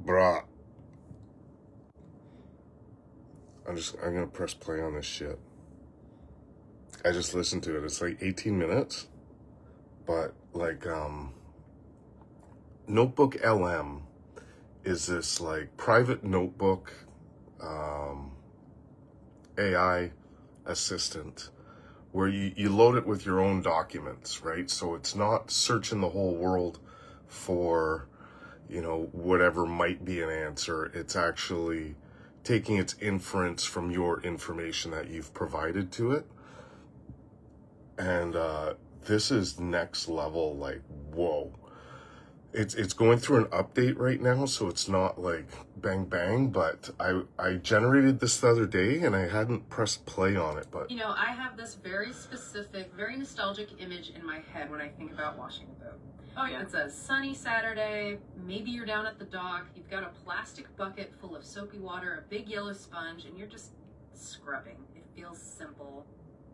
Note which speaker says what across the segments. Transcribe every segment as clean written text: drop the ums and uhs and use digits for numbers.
Speaker 1: Bruh. I'm gonna press play on this shit. I just listened to it. It's like 18 minutes. But like Notebook LM is this like private notebook AI assistant where you load it with your own documents, right? So it's not searching the whole world for, whatever might be an answer. It's actually taking its inference from your information that you've provided to it. And this is next level, like, whoa. It's going through an update right now, so it's not like bang bang, but I generated this the other day and I hadn't pressed play on it, but
Speaker 2: I have this very specific, very nostalgic image in my head when I think about washing a boat. Oh yeah. It's a sunny Saturday, maybe you're down at the dock, you've got a plastic bucket full of soapy water, a big yellow sponge, and you're just scrubbing. It feels simple,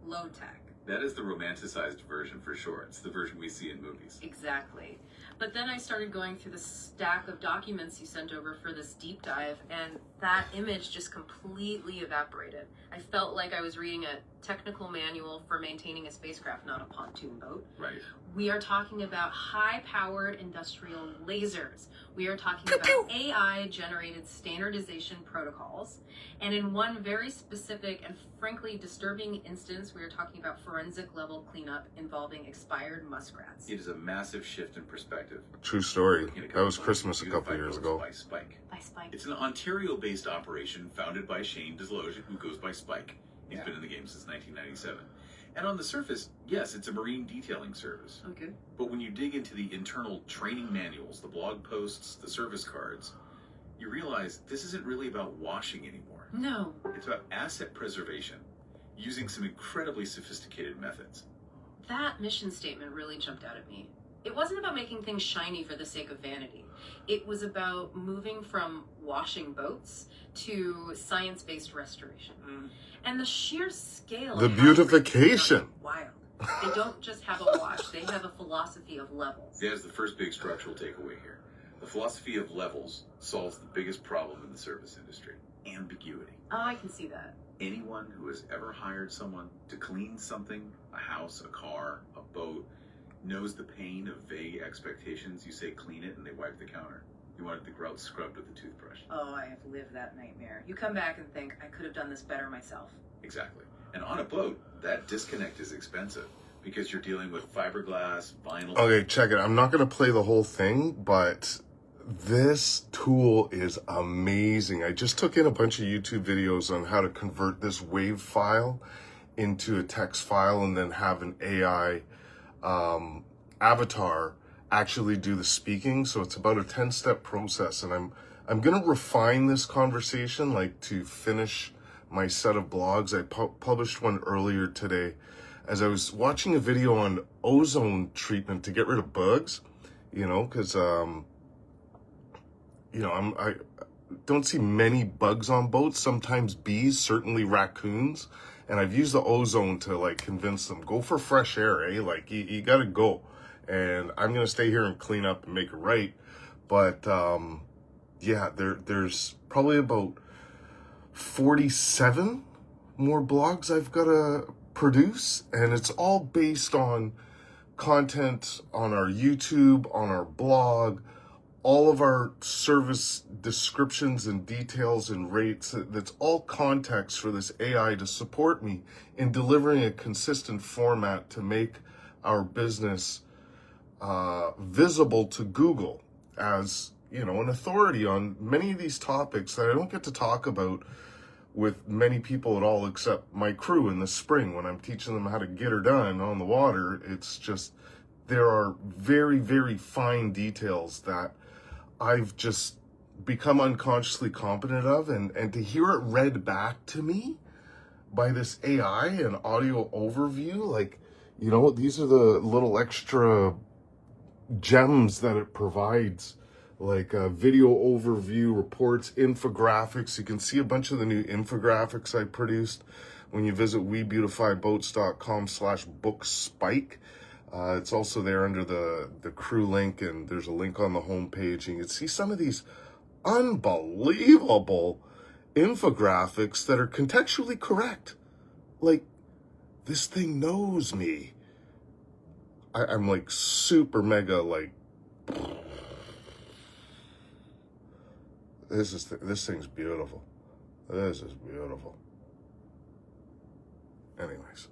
Speaker 2: low tech.
Speaker 3: That is the romanticized version for sure. It's the version we see in movies.
Speaker 2: Exactly. But then I started going through the stack of documents you sent over for this deep dive, and that image just completely evaporated. I felt like I was reading a technical manual for maintaining a spacecraft, not a pontoon boat.
Speaker 3: Right.
Speaker 2: We are talking about high-powered industrial lasers. We are talking about AI-generated standardization protocols. And in one very specific and frankly disturbing instance, we are talking about forensic-level cleanup involving expired muskrats.
Speaker 3: It is a massive shift in perspective.
Speaker 1: true story. That was Christmas a couple years ago.
Speaker 3: By Spike.
Speaker 2: By Spike.
Speaker 3: It's an Ontario-based operation founded by Shane Desloge, who goes by Spike. He's been in the game since 1997. And on the surface, yes, it's a marine detailing service.
Speaker 2: Okay.
Speaker 3: But when you dig into the internal training manuals, the blog posts, the service cards, you realize this isn't really about washing anymore.
Speaker 2: No.
Speaker 3: It's about asset preservation, using some incredibly sophisticated methods.
Speaker 2: That mission statement really jumped out at me. It wasn't about making things shiny for the sake of vanity. It was about moving from washing boats to science-based restoration. And the sheer scale
Speaker 1: The
Speaker 2: of
Speaker 1: beautification.
Speaker 2: Wild. They don't just have a wash, they have a philosophy of levels.
Speaker 3: There's the first big structural takeaway here. The philosophy of levels solves the biggest problem in the service industry: ambiguity.
Speaker 2: Oh, I can see that.
Speaker 3: Anyone who has ever hired someone to clean something, a house, a car, a boat, knows the pain of vague expectations. You say clean it and they wipe the counter. You wanted the grout scrubbed with a toothbrush.
Speaker 2: Oh, I have lived that nightmare. You come back and think, I could have done this better myself.
Speaker 3: Exactly. And on a boat, that disconnect is expensive because you're dealing with fiberglass, vinyl.
Speaker 1: Okay, check it. I'm not going to play the whole thing, but this tool is amazing. I just took in a bunch of YouTube videos on how to convert this WAV file into a text file and then have an AI avatar actually do the speaking. So it's about a 10-step process, and I'm going to refine this conversation like to finish my set of blogs. I published one earlier today as I was watching a video on ozone treatment to get rid of bugs, because I don't see many bugs on boats, sometimes bees, certainly raccoons, and I've used the ozone to like convince them, go for fresh air, like you gotta go. And I'm gonna stay here and clean up and make it right. But there's probably about 47 more blogs I've gotta produce, and it's all based on content on our YouTube, on our blog, all of our service descriptions and details and rates. That's all context for this AI to support me in delivering a consistent format to make our business visible to Google as, an authority on many of these topics that I don't get to talk about with many people at all, except my crew in the spring when I'm teaching them how to get her done on the water. It's just, there are very, very fine details that I've just become unconsciously competent of, and to hear it read back to me by this AI and audio overview, like, these are the little extra gems that it provides, like video overview, reports, infographics. You can see a bunch of the new infographics I produced when you visit WeBeautifyBoats.com/bookspike. It's also there under the crew link, and there's a link on the homepage. And you can see some of these unbelievable infographics that are contextually correct. Like, this thing knows me. I'm like super mega like, this thing's beautiful. This is beautiful. Anyways.